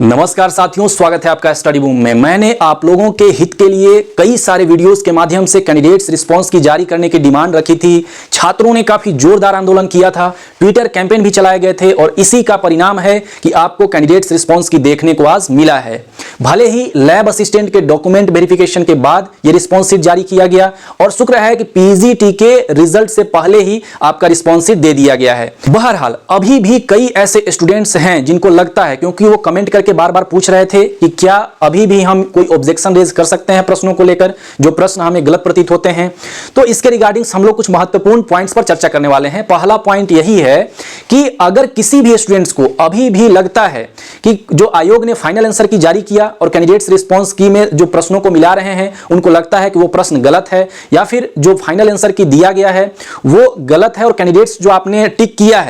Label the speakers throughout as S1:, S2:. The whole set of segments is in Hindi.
S1: नमस्कार साथियों, स्वागत है आपका स्टडी बूम में। मैंने आप लोगों के हित के लिए कई सारे वीडियोस के माध्यम से कैंडिडेट्स रिस्पांस की जारी करने की डिमांड रखी थी। छात्रों ने काफी जोरदार आंदोलन किया था, ट्विटर कैंपेन भी चलाए गए थे और इसी का परिणाम है कि आपको कैंडिडेट्स रिस्पांस की देखने को आज मिला है। भले ही लैब असिस्टेंट के डॉक्यूमेंट वेरिफिकेशन के बाद यह रिस्पांस शीट जारी किया गया और शुक्र है कि पीजीटी के रिजल्ट से पहले ही आपका रिस्पांस शीट दे दिया गया है। बहरहाल अभी भी कई ऐसे स्टूडेंट्स हैं जिनको लगता है, क्योंकि वो कमेंट करके बार बार पूछ रहे थे कि क्या अभी भी हम कोई ऑब्जेक्शन रेज कर सकते हैं प्रश्नों को लेकर, जो प्रश्न हमें गलत प्रतीत होते हैं। तो इसके रिगार्डिंग हम लोग कुछ महत्वपूर्ण पॉइंट्स पर चर्चा करने वाले हैं। पहला पॉइंट यही है कि अगर किसी भी स्टूडेंट्स को अभी भी लगता है कि जो आयोग ने फाइनल आंसर की जारी किया और कैंडिडेट्स रिस्पांस की में जो प्रश्नों को मिला रहे हैं, उनको लगता है कि वो प्रश्न गलत है या फिर जो फाइनल आंसर की दिया गया है वो गलत है और कैंडिडेट्स जो आपने टिक किया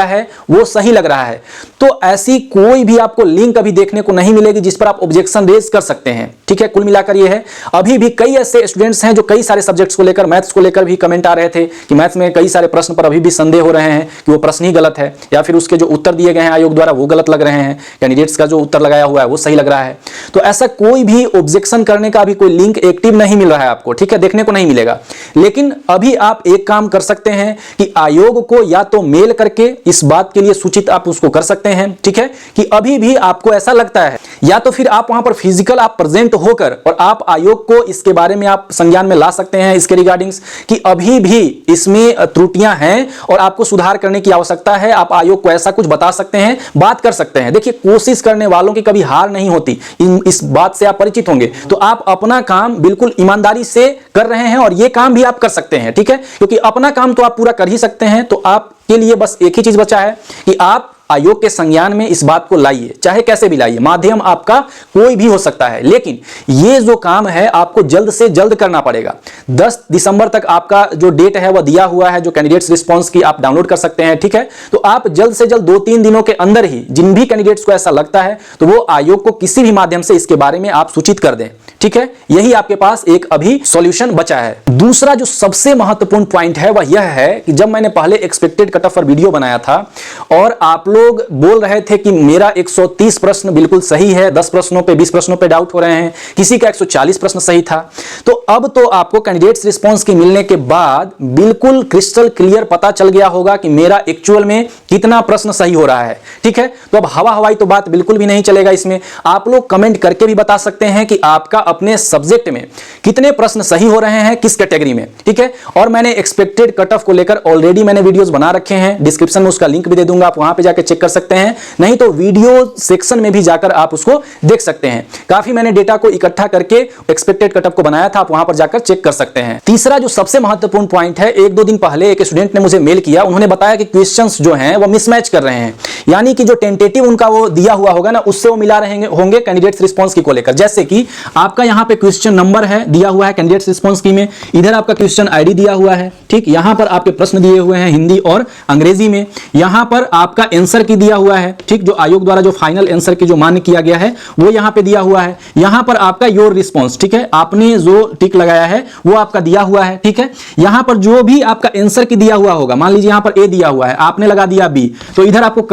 S1: है वो सही लग रहा है, तो ऐसी कोई भी आपको लिंक अभी देखने को नहीं मिलेगी जिस पर आप ऑब्जेक्शन रेज कर सकते हैं। ठीक है, कुल मिलाकर ये है। अभी भी कई ऐसे स्टूडेंट्स हैं जो कई सारे सब्जेक्ट्स को लेकर, मैथ्स को लेकर भी कमेंट आ रहे थे कि मैथ्स में कई सारे प्रश्न पर अभी भी संदेह हो रहे हैं कि वो प्रश्न ही गलत है या फिर उसके जो उत्तर दिए गए हैं आयोग द्वारा वो गलत लग रहे हैं, कैंडिडेट्स का जो उत्तर लगाया हुआ है वो सही लग रहा है। तो ऐसा कोई भी ऑब्जेक्शन करने का अभी कोई लिंक एक्टिव नहीं मिल रहा है आपको, ठीक है, देखने को नहीं मिलेगा। लेकिन अभी आप एक काम कर सकते हैं कि आयोग को या तो मेल करके इस बात के लिए सूचित आप उसको कर सकते हैं, ठीक है, कि अभी भी आपको ऐसा लगता है, या तो फिर आप वहां पर फिजिकल आप प्रेजेंट होकर और आप आयोग को इसके बारे में आप संज्ञान में ला सकते हैं इसके रिगार्डिंग्स कि अभी भी इसमें त्रुटियां हैं और आपको सुधार करने की आवश्यकता है। आप आयोग को ऐसा कुछ बता सकते हैं, बात कर सकते हैं। देखिए, कोशिश करने वालों की कभी हार नहीं होती, इस बात से आप परिचित होंगे। तो आप अपना काम बिल्कुल ईमानदारी से कर रहे हैं और यह काम भी आप कर सकते हैं, ठीक है, क्योंकि अपना काम तो आप पूरा कर ही सकते हैं। तो आप के लिए बस एक ही चीज बचा है कि आप आयोग के संज्ञान में इस बात को लाइए, चाहे कैसे भी लाइए। माध्यम आपका कोई भी हो सकता है, लेकिन ये जो काम है आपको जल्द से जल्द करना पड़ेगा। 10 दिसंबर तक आपका जो डेट है वह दिया हुआ है, जो कैंडिडेट्स रिस्पांस की आप डाउनलोड कर सकते हैं, ठीक है। तो आप जल्द से जल्द 2-3 दिनों के अंदर ही जिन भी कैंडिडेट्स को ऐसा लगता है तो वो आयोग को किसी भी माध्यम से इसके बारे में आप सूचित कर दें, ठीक है। यही आपके पास एक अभी सॉल्यूशन बचा है। दूसरा जो सबसे महत्वपूर्ण पॉइंट है वह यह है कि जब मैंने पहले एक्सपेक्टेड कट ऑफ पर वीडियो बनाया था और आप लोग बोल रहे थे कि मेरा 130 प्रश्न बिल्कुल सही है, 10 प्रश्नों पे 20 प्रश्नों पे डाउट हो रहे हैं, किसी का 140 प्रश्न सही था, तो अब तो आपको कैंडिडेट्स रिस्पांस की मिलने के बाद बिल्कुल क्रिस्टल क्लियर पता चल गया होगा कि मेरा एक्चुअल में कितना प्रश्न सही हो रहा है, ठीक है। तो अब हवा हवाई तो बात बिल्कुल भी नहीं चलेगा इसमें। आप लोग कमेंट करके भी बता सकते हैं कि आपका अपने सब्जेक्ट में कितने प्रश्न सही हो रहे हैं, किस कैटेगरी में, ठीक है। और मैंने एक्सपेक्टेड कट ऑफ को लेकर ऑलरेडी मैंने वीडियोस बना रखे हैं, डिस्क्रिप्शन में उसका लिंक भी दे दूंगा, आप वहां पे जाकर चेक कर सकते हैं, नहीं तो वीडियो सेक्शन में भी जाकर आप उसको देख सकते हैं। काफी मैंने डेटा को इकट्ठा करके एक्सपेक्टेड कट ऑफ को बनाया था, आप वहां पर जाकर चेक कर सकते हैं। तीसरा जो सबसे महत्वपूर्ण पॉइंट है, 1-2 दिन पहले एक स्टूडेंट ने मुझे मेल किया, उन्होंने बताया कि क्वेश्चंस जो हैं वो मिसमैच कर रहे हैं, यानी कि जो टेंटेटिव उनका वो दिया हुआ होगा ना, उससे वो मिला रहे होंगे कैंडिडेट्स रिस्पांस की को लेकर। जैसे कि आपका यहां पे क्वेश्चन नंबर है दिया हुआ है कैंडिडेट्स रिस्पांस की में, इधर आपका क्वेश्चन आईडी दिया हुआ है, ठीक, यहां पर आपके प्रश्न दिए हुए हैं हिंदी और अंग्रेजी में, यहां पर आपका आंसर की दिया हुआ है, ठीक, जो आयोग द्वारा जो फाइनल आंसर की जो मान्य किया गया है वो यहां पे दिया हुआ है, यहां पर आपका योर रिस्पांस, ठीक है, आपने जो टिक लगाया है वो आपका दिया हुआ है, ठीक है। यहां पर जो भी आपका आंसर की दिया हुआ होगा, मान लीजिए यहां पर ए दिया हुआ है, आपने लगा दिया बी, तो इधर आपको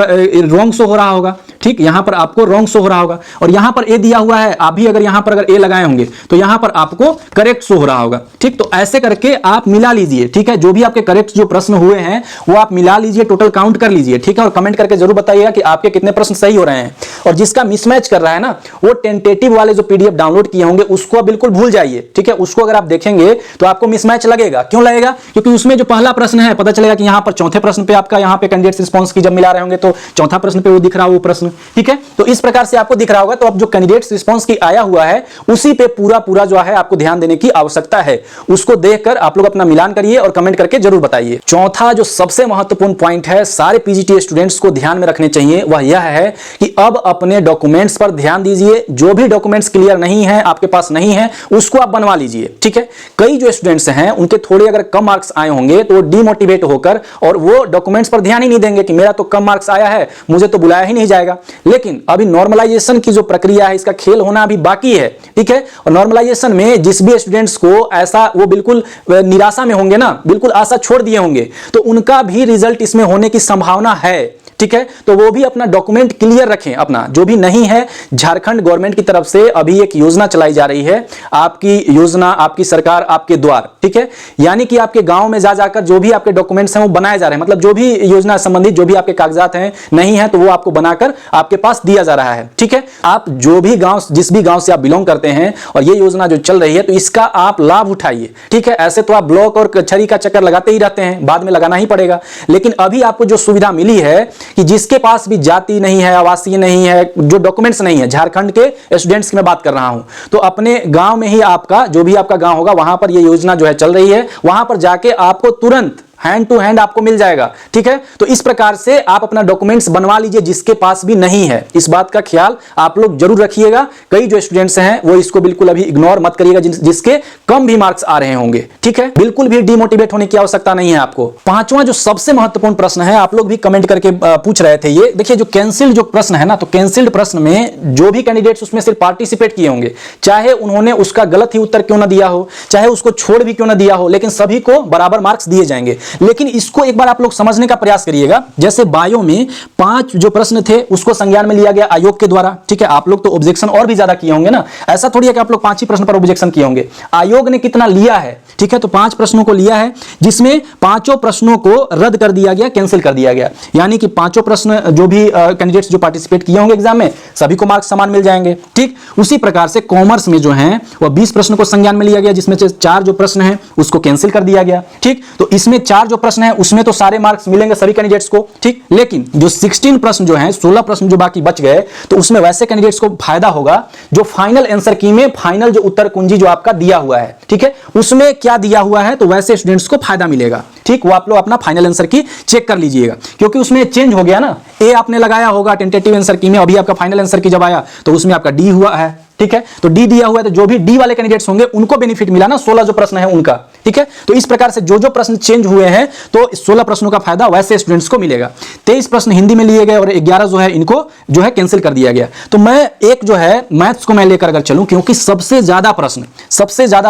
S1: रॉन्ग शो हो रहा होगा, ठीक, यहां पर आपको रॉन्ग शो हो रहा होगा, और यहां पर ए दिया हुआ है, आप भी अगर यहां पर अगर ए लगाए होंगे तो यहां पर आपको करेक्ट शो हो रहा होगा, ठीक। तो ऐसे करके आप मिला लीजिए, ठीक है, जो भी आपके करेक्ट जो प्रश्न हुए हैं वो आप मिला लीजिए, टोटल काउंट कर लीजिए, ठीक है, और कमेंट करके जरूर बताइएगा कि आपके कितने प्रश्न सही हो रहे हैं। और जिसका मिसमैच कर रहा है ना, वो टेंटेटिव वाले जो पीडीएफ डाउनलोड किए होंगे उसको बिल्कुल भूल जाइए, ठीक है। उसको अगर आप देखेंगे तो आपको मिसमैच लगेगा। क्यों लगेगा? क्योंकि उसमें जो पहला प्रश्न है पता चलेगा कि यहां पर चौथे प्रश्न पे आपका यहां पे कैंडिडेट्स रिस्पांस की जब मिला रहे होंगे तो चौथा प्रश्न पे वो दिख रहा है वो प्रश्न, ठीक है। तो इस प्रकार से आपको दिख रहा होगा। तो अब जो कैंडिडेट्स रिस्पांस की आया हुआ है उसी पे पूरा जो है आपको ध्यान देने की आवश्यकता है। उसको देखकर आप लोग अपना मिलान करिए और कमेंट करके जरूर बताइए। चौथा जो सबसे महत्वपूर्ण पॉइंट है, सारे पीजीटी स्टूडेंट्स को ध्यान में रखने चाहिए, वह यह है कि अब अपने डॉक्यूमेंट्स पर ध्यान दीजिए। जो भी डॉक्यूमेंट्स क्लियर नहीं है, आपके पास नहीं है, उसको आप बनवा लीजिए, ठीक है। कई जो स्टूडेंट्स हैं उनके थोड़े अगर कम मार्क्स आए होंगे तो वो डिमोटिवेट होकर और वो डॉक्यूमेंट्स पर ध्यान ही नहीं देंगे कि मेरा तो कम मार्क्स आया है, मुझे तो बुलाया ही नहीं जाएगा। लेकिन अभी नॉर्मलाइजेशन की जो प्रक्रिया है इसका खेल होना अभी बाकी है, ठीक है। और नॉर्मलाइजेशन में जिस भी स्टूडेंट्स को ऐसा वो बिल्कुल निराशा में होंगे ना, बिल्कुल आशा छोड़ दिए होंगे, तो उनका भी रिजल्ट इसमें होने की संभावना है। ठीक है, तो वो भी अपना डॉक्यूमेंट क्लियर रखें। अपना जो भी नहीं है, झारखंड गवर्नमेंट की तरफ से अभी एक योजना चलाई जा रही है, आपकी योजना, आपकी सरकार, आपके द्वार, ठीक है, यानी कि आपके गांव में जा जाकर जो भी आपके डॉक्यूमेंट्स हैं वो बनाए जा रहे हैं, मतलब जो भी योजना संबंधित जो भी आपके कागजात हैं नहीं है तो वो आपको बनाकर आपके पास दिया जा रहा है। ठीक है, आप जो भी गांव, जिस भी गांव से आप बिलोंग करते हैं और ये योजना जो चल रही है तो इसका आप लाभ उठाइए। ठीक है, ऐसे तो आप ब्लॉक और कचहरी का चक्कर लगाते ही रहते हैं, बाद में लगाना ही पड़ेगा, लेकिन अभी आपको जो सुविधा मिली है कि जिसके पास भी जाति नहीं है, आवासीय नहीं है, जो डॉक्यूमेंट्स नहीं है, झारखंड के स्टूडेंट्स की मैं बात कर रहा हूं, तो अपने गांव में ही आपका जो भी आपका गांव होगा वहां पर ये योजना जो है चल रही है, वहां पर जाके आपको तुरंत हैंड टू हैंड आपको मिल जाएगा। ठीक है, तो इस प्रकार से आप अपना डॉक्यूमेंट्स बनवा लीजिए जिसके पास भी नहीं है। इस बात का ख्याल आप लोग जरूर रखिएगा। कई जो स्टूडेंट्स हैं वो इसको बिल्कुल अभी इग्नोर मत करिएगा जिसके कम भी मार्क्स आ रहे होंगे। ठीक है, बिल्कुल भी डिमोटिवेट होने की आवश्यकता नहीं है आपको। पांचवां जो सबसे महत्वपूर्ण प्रश्न है, आप लोग भी कमेंट करके पूछ रहे थे, ये देखिए जो कैंसिल्ड जो प्रश्न है ना, तो कैंसिल्ड प्रश्न में जो भी कैंडिडेट्स उसमें सिर्फ पार्टिसिपेट किए होंगे, चाहे उन्होंने उसका गलत ही उत्तर क्यों ना दिया हो, चाहे उसको छोड़ भी क्यों ना दिया हो, लेकिन सभी को बराबर मार्क्स दिए जाएंगे। लेकिन इसको एक बार आप लोग समझने का प्रयास करिएगा। जैसे बायो में 5 जो प्रश्न थे उसको संज्ञान में लिया गया आयोग के द्वारा। ठीक है, आप लोग तो ऑब्जेक्शन और भी ज्यादा किए होंगे ना, ऐसा थोड़ी है कि आप लोग 5 ही प्रश्न पर ऑब्जेक्शन किए होंगे। आयोग ने कितना लिया है, ठीक है, तो 5 प्रश्नों को लिया है, जिसमें 5 प्रश्नों को रद्द कर दिया गया, कैंसिल कर दिया गया, यानी कि 5 प्रश्न जो भी कैंडिडेट्स जो पार्टिसिपेट किए होंगे एग्जाम में सभी को मार्क्स समान मिल जाएंगे। ठीक, उसी प्रकार से कॉमर्स में जो है वह 20 प्रश्न को संज्ञान में लिया गया, जिसमें से 4 जो प्रश्न है उसको कैंसिल कर दिया गया। ठीक, तो इसमें 4 जो प्रश्न है उसमें तो सारे मार्क्स मिलेंगे सभी कैंडिडेट्स को। ठीक, लेकिन जो 16 प्रश्न जो है, 16 प्रश्न जो बाकी बच गए, तो उसमें वैसे कैंडिडेट्स को फायदा होगा जो फाइनल आंसर की में फाइनल जो उत्तर कुंजी जो आपका दिया हुआ है, ठीक है, उसमें क्या दिया हुआ है, तो वैसे स्टूडेंट्स को फायदा मिलेगा। ठीक, वो आप लोग अपना फाइनल आंसर की चेक कर लीजिएगा, क्योंकि उसमें चेंज हो गया ना, ए आपने लगाया होगा टेंटेटिव आंसर की में, अभी आपका फाइनल आंसर की जब आया तो उसमें आपका डी हुआ है। ठीक है, तो डी दिया हुआ है, तो जो भी डी वाले कैंडिडेट्स होंगे उनको बेनिफिट मिला ना, 16 जो प्रश्न है उनका। ठीक है, तो इस प्रकार से जो जो प्रश्न चेंज हुए हैं तो 16 प्रश्नों का फायदा वैसे स्टूडेंट्स को मिलेगा। 23 प्रश्न हिंदी में लिए गए और 11 जो है इनको जो है कैंसिल कर दिया गया। तो मैं एक जो है मैथ्स को मैं लेकर अगर चलूं, क्योंकि सबसे ज्यादा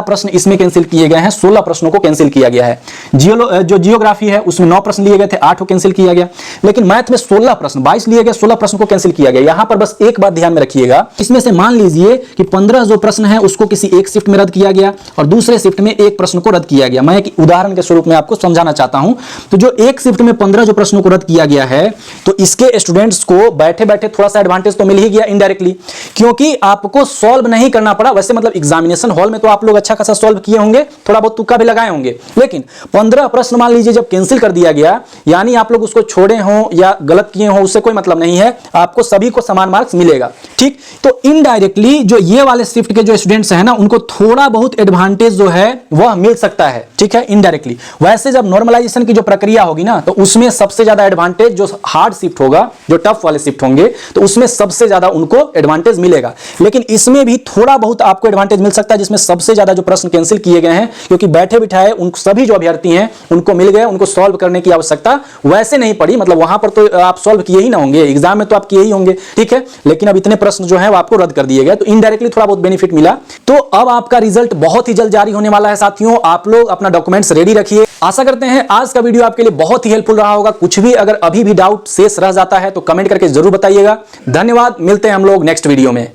S1: प्रश्न इसमें कैंसिल किए गए हैं, 16 प्रश्नों को कैंसिल किया गया है। जो जियोग्राफी है उसमें 9 प्रश्न लिए गए थे, 8 को कैंसिल किया गया, लेकिन मैथ में 16 प्रश्न, 22 लिए गए, 16 प्रश्न को कैंसिल किया गया। यहां पर बस एक बात ध्यान में रखिएगा, इसमें से मान लीजिए कि 15 जो प्रश्न है उसको किसी एक शिफ्ट में रद्द किया गया और दूसरे शिफ्ट में एक प्रश्न को रद्द किया गया। मैं एक उदाहरण के स्वरूप में आपको समझाना चाहता हूं। तो जो एक शिफ्ट में 15 जो प्रश्नों को रद्द किया गया है, तो इसके स्टूडेंट्स को बैठे बैठे थोड़ा सा एडवांटेज तो मिल ही गया इनडायरेक्टली, क्योंकि आपको सॉल्व नहीं करना पड़ा। वैसे मतलब एग्जामिनेशन हॉल में तो आप लोग अच्छा खासा सॉल्व किए होंगे, थोड़ा बहुत तुक्का भी लगाए होंगे, लेकिन 15 प्रश्न मान लीजिए जब कैंसिल कर दिया गया, यानी आप लोग उसको छोड़े हो या गलत किए हो उससे कोई मतलब नहीं है, आपको सभी को समान मार्क्स मिलेगा। ठीक, तो इनडायरेक्टली जो ये वाले शिफ्ट के जो स्टूडेंट्स हैं ना, उनको थोड़ा बहुत एडवांटेज जो है वह मिल सकता है। ठीक है, इनडायरेक्टली। वैसे जब नॉर्मलाइजेशन की जो प्रक्रिया होगी ना, तो उसमें सबसे ज्यादा एडवांटेज जो हार्ड शिफ्ट होगा, जो टफ वाले शिफ्ट होंगे, तो उसमें सबसे ज्यादा उनको एडवांटेज मिलेगा। लेकिन इसमें भी थोड़ा बहुत आपको एडवांटेज मिल सकता है, जिसमें सबसे ज्यादा जो प्रश्न कैंसिल किए गए हैं, क्योंकि बैठे बिठाए उन सभी जो अभ्यर्थी हैं उनको मिल गए, उनको सॉल्व करने की आवश्यकता वैसे नहीं पड़ी। मतलब वहां पर तो आप सॉल्व किए ही ना होंगे, एग्जाम में तो आप किए ही होंगे। ठीक है, लेकिन अब इतने प्रश्न जो है वो आपको रद्द कर दिए गए, तो इनडायरेक्टली थोड़ा बहुत बेनिफिट मिला। तो अब आपका रिजल्ट बहुत ही जल्द जारी होने वाला है साथियों, आप लोग अपना डॉक्यूमेंट्स रेडी रखिए। आशा करते हैं आज का वीडियो आपके लिए बहुत ही हेल्पफुल रहा होगा। कुछ भी अगर अभी भी डाउट शेष रह जाता है तो कमेंट करके जरूर बताइएगा। धन्यवाद, मिलते हैं हम लोग नेक्स्ट वीडियो में।